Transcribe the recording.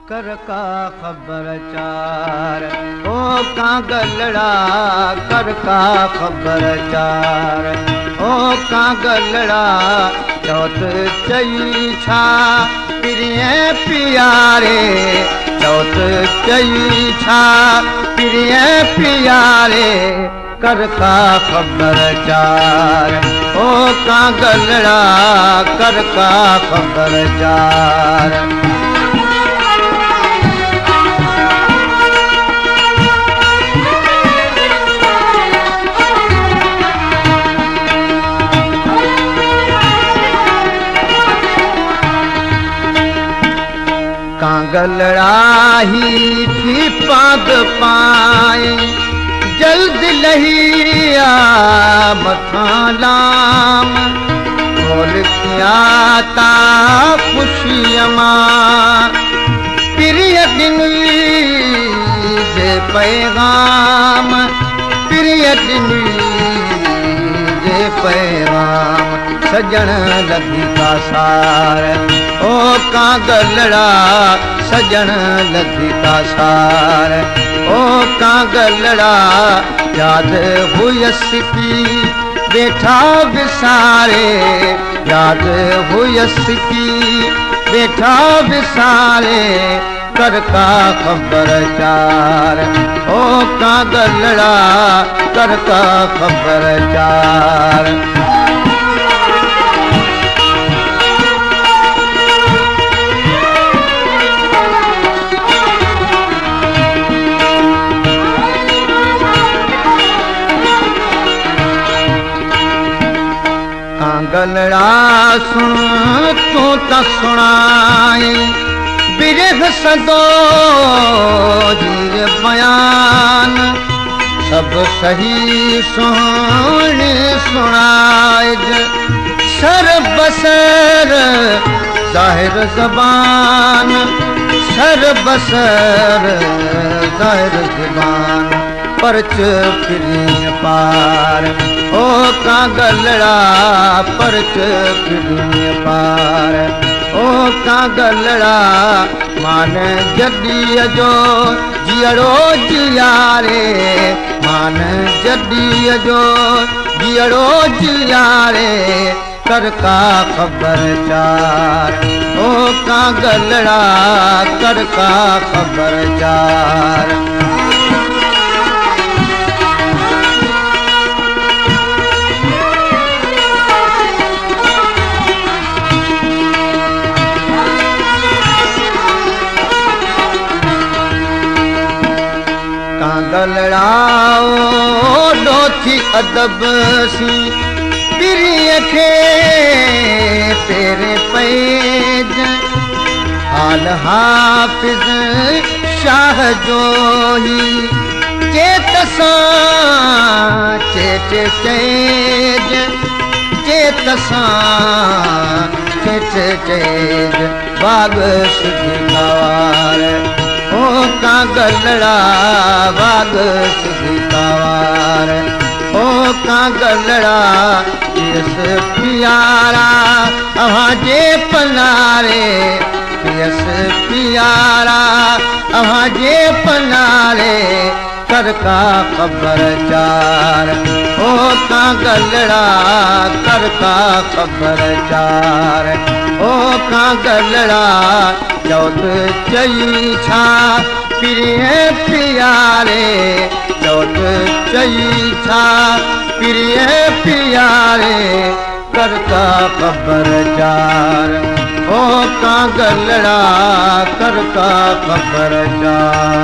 कर का खबरचार ओ कांगलड़ा कर का खबरचार ओ कांगलड़ा चौथ चई छा प्रिय प्यारे चौथ चई छा प्रिय प्यारे कर का खबरचार ओ कांगलड़ा कर का खबरचार कांगलड़ा ही थी पाद पाए जल्द लहिया मथालाम खोल किया ता खुशियमा प्रिय दिन जे पैगाम प्रिय दिन जे पैगाम सजन लगी का सार ओ कांगलड़ा सजन लगी का सार ओ कांगलड़ा याद हुयस की बैठा विसारे याद हुयस की बैठा विसारे कर का खबरचार ओ कांगलड़ा कर का खबरचार कांगलड़ा सुन तू त सुनाए बिरह सदो जी बयान सब सही सुन सुनाए सर बसर जाहिर जबान सर बसर जाहिर जबान परच फिरी पार ओ कांगलड़ा परच फिरी पार ओ कांगलड़ा मान जॾीअ जो जियड़ो जियारे मान जॾीअ जो जियड़ो जियारे कर का खबरचार ओ कांगलड़ा कर का खबरचार कांगलड़ा ओडो थी अदब सी प्रिय खे तेरे पैज हाल हाफिज शाह जो ही चेत सां चेत चेज चेत सां चेत चेज बाग सुधी कार ओ कांगलड़ा बाग सुधी कार ओ कांगलड़ा यस प्यारा अहाजे पनारे यस प्यारा अहाजे पनारे कर का खबरचार ओ कांगलड़ा कर का खबरचार ओ कांगलड़ा चौथ चई छा प्रिय प्यारे चौथ चई छा प्रिय प्यारे कर का खबरचार ओ कांगलड़ा कर का खबरचार।